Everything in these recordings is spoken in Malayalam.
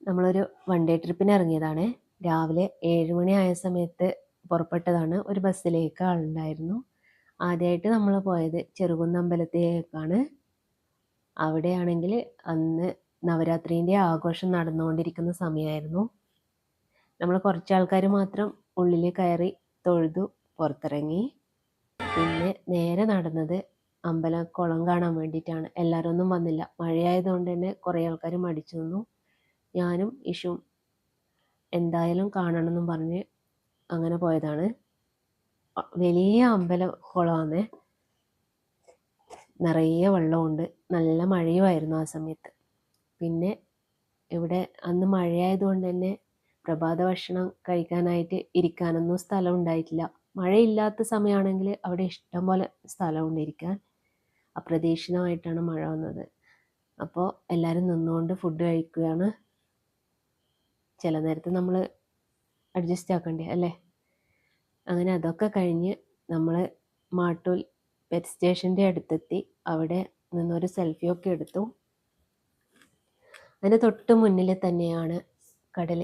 നമ്മളൊരു വൺ ഡേ ട്രിപ്പിന് ഇറങ്ങിയതാണ്. രാവിലെ 7 മണിയായ സമയത്ത് പുറപ്പെട്ടതാണ്. ഒരു ബസ്സിലേക്ക് ആളുണ്ടായിരുന്നു. ആദ്യമായിട്ട് നമ്മൾ പോയത് ചെറുകുന്നമ്പലത്തിലേക്കാണ്. അവിടെയാണെങ്കിൽ അന്ന് നവരാത്രീൻ്റെ ആഘോഷം നടന്നുകൊണ്ടിരിക്കുന്ന സമയമായിരുന്നു. നമ്മൾ കുറച്ച് ആൾക്കാർ മാത്രം ഉള്ളിൽ കയറി തൊഴുതു പുറത്തിറങ്ങി. പിന്നെ നേരെ നടന്നത് അമ്പലക്കുളം കാണാൻ വേണ്ടിയിട്ടാണ്. എല്ലാവരും ഒന്നും വന്നില്ല. മഴയായതുകൊണ്ട് തന്നെ കുറേ ആൾക്കാർ മടിച്ചു നിന്നു. ഞാനും ഇഷും എന്തായാലും കാണണമെന്നും പറഞ്ഞ് അങ്ങനെ പോയതാണ്. വലിയ അമ്പലക്കുളമാണ്, നിറയെ വെള്ളമുണ്ട്. നല്ല മഴയുമായിരുന്നു ആ സമയത്ത്. പിന്നെ ഇവിടെ അന്ന് മഴയായതുകൊണ്ട് തന്നെ പ്രഭാത ഭക്ഷണം കഴിക്കാനായിട്ട് ഇരിക്കാനൊന്നും സ്ഥലം ഉണ്ടായിട്ടില്ല. മഴയില്ലാത്ത സമയമാണെങ്കിൽ അവിടെ ഇഷ്ടം പോലെ സ്ഥലമുണ്ട് ഇരിക്കാൻ. അപ്രതീക്ഷിതമായിട്ടാണ് മഴ വന്നത്. അപ്പോൾ എല്ലാവരും നിന്നുകൊണ്ട് ഫുഡ് കഴിക്കുകയാണ്. ചില നേരത്ത് നമ്മൾ അഡ്ജസ്റ്റ് ആക്കണ്ടേ അല്ലേ. അങ്ങനെ അതൊക്കെ കഴിഞ്ഞ് നമ്മൾ മാട്ടൂൽ പെറ്റ് സ്റ്റേഷൻ്റെ അടുത്തെത്തി. അവിടെ നിന്നൊരു സെൽഫിയൊക്കെ എടുത്തു. അതിൻ്റെ തൊട്ട് മുന്നിൽ തന്നെയാണ് കടൽ.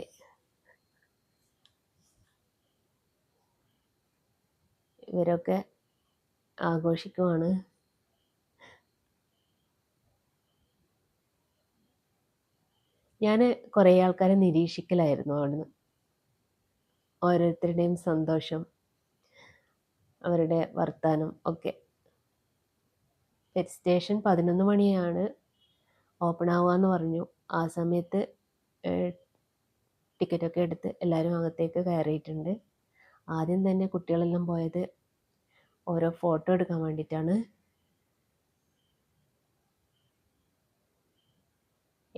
ഇവരൊക്കെ ആഘോഷിക്കുവാണ്. ഞാൻ കുറേ ആൾക്കാരെ നിരീക്ഷിക്കലായിരുന്നു അവിടുന്ന്. ഓരോരുത്തരുടെയും സന്തോഷം, അവരുടെ വർത്താനം ഒക്കെ. പെറ്റ് സ്റ്റേഷൻ 11 മണിയാണ് ഓപ്പൺ ആവുകയെന്ന് പറഞ്ഞു. ആ സമയത്ത് ടിക്കറ്റൊക്കെ എടുത്ത് എല്ലാവരും അകത്തേക്ക് കയറിയിട്ടുണ്ട്. ആദ്യം തന്നെ കുട്ടികളെല്ലാം പോയത് ഓരോ ഫോട്ടോ എടുക്കാൻ വേണ്ടിയിട്ടാണ്.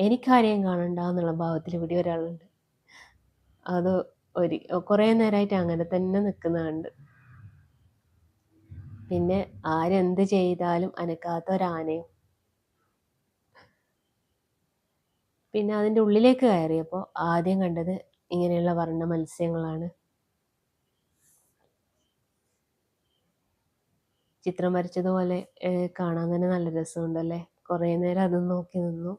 എനിക്കാരെയും കാണണ്ട എന്നുള്ള ഭാവത്തിൽ ഇവിടെ ഒരാളുണ്ട്. അത് കുറേ നേരമായിട്ട് അങ്ങനെ തന്നെ നിൽക്കുന്നതുണ്ട്. പിന്നെ ആരെന്ത് ചെയ്താലും അനക്കാത്ത ഒരാനയും. പിന്നെ അതിൻ്റെ ഉള്ളിലേക്ക് കയറിയപ്പോൾ ആദ്യം കണ്ടത് ഇങ്ങനെയുള്ള വർണ്ണ മത്സ്യങ്ങളാണ്. ചിത്രം വരച്ചതുപോലെ കാണാൻ തന്നെ നല്ല രസമുണ്ടല്ലേ. കുറേ നേരം അതും നോക്കി നിന്നു.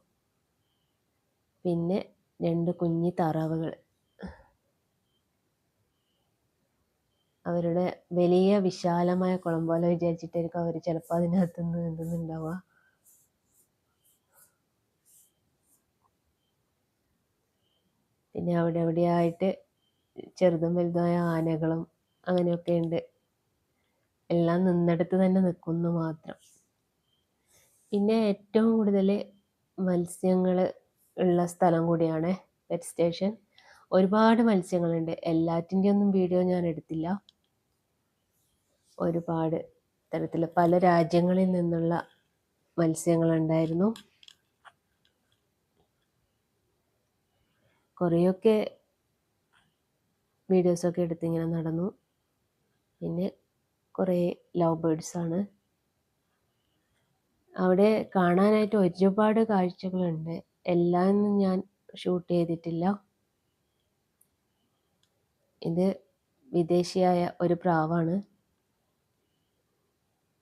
പിന്നെ 2 കുഞ്ഞി താറാവുകൾ. അവരുടെ വലിയ വിശാലമായ കുളം പോലെ വിചാരിച്ചിട്ടായിരിക്കും അവർ ചിലപ്പോൾ അതിനകത്ത് നിന്ന് നീന്തുന്നുണ്ടാവുക. പിന്നെ അവിടെ എവിടെയായിട്ട് ചെറുതും വലുതായ ആനകളും അങ്ങനെയൊക്കെ ഉണ്ട്. എല്ലാം നിന്നിടത്ത് തന്നെ നിൽക്കുന്നു മാത്രം. പിന്നെ ഏറ്റവും കൂടുതൽ മത്സ്യങ്ങൾ ഉള്ള സ്ഥലം കൂടിയാണ് പെറ്റ് സ്റ്റേഷൻ. ഒരുപാട് മത്സ്യങ്ങളുണ്ട്. എല്ലാറ്റിൻ്റെ ഒന്നും വീഡിയോ ഞാൻ എടുത്തില്ല. ഒരുപാട് തരത്തിൽ പല രാജ്യങ്ങളിൽ നിന്നുള്ള മത്സ്യങ്ങളുണ്ടായിരുന്നു. കുറേയൊക്കെ വീഡിയോസൊക്കെ എടുത്ത് ഇങ്ങനെ നടന്നു. പിന്നെ കുറേ ലവ് ബേർഡ്സാണ്. അവിടെ കാണാനായിട്ട് ഒരുപാട് കാഴ്ചകളുണ്ട്. എല്ലാം ഞാൻ ഷൂട്ട് ചെയ്തിട്ടില്ല. ഇത് വിദേശിയായ ഒരു പ്രാവാണ്.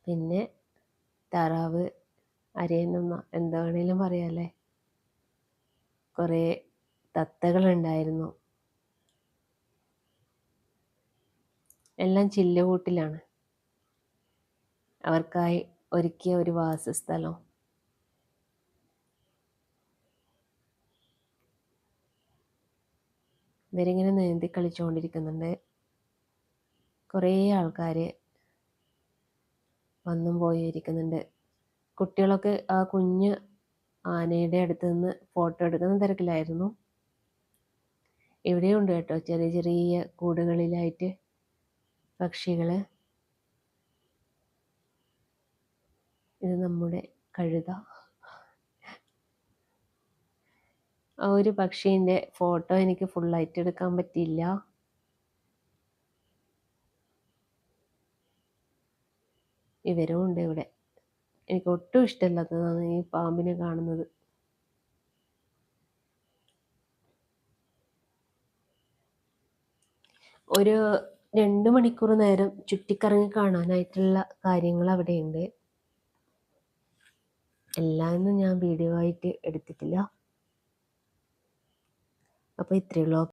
പിന്നെ താറാവ്, അരയന്നമ്മ, എന്താ വേണേലും പറയാമല്ലേ. കുറേ തത്തകളുണ്ടായിരുന്നു. എല്ലാം ചില്ലുകൂട്ടിലാണ്. അവർക്കായി ഒരുക്കിയ ഒരു വാസസ്ഥലം. ഇവരിങ്ങനെ നീന്തി കളിച്ചുകൊണ്ടിരിക്കുന്നുണ്ട്. കുറേ ആൾക്കാർ വന്നും പോയി ഇരിക്കുന്നുണ്ട്. കുട്ടികളൊക്കെ ആ കുഞ്ഞ് ആനയുടെ അടുത്ത് നിന്ന് ഫോട്ടോ എടുക്കുന്ന തിരക്കിലായിരുന്നു. ഇവിടെയുണ്ട് കേട്ടോ ചെറിയ ചെറിയ കൂടുകളിലായിട്ട് പക്ഷികൾ. ഇത് നമ്മുടെ കഴുത. ആ ഒരു പക്ഷീൻ്റെ ഫോട്ടോ എനിക്ക് ഫുള്ളായിട്ട് എടുക്കാൻ പറ്റിയില്ല. ഇവരും ഉണ്ട് ഇവിടെ. എനിക്ക് ഒട്ടും ഇഷ്ടമില്ലാത്തതാണ് ഈ പാമ്പിനെ കാണുന്നത്. ഒരു 2 മണിക്കൂർ നേരം ചുറ്റിക്കറങ്ങി കാണാനായിട്ടുള്ള കാര്യങ്ങൾ അവിടെയുണ്ട്. എല്ലാം ഒന്നും ഞാൻ വീഡിയോ ആയിട്ട് എടുത്തിട്ടില്ല. അപ്പോൾ ഇത്രയേ ഉള്ളൂ.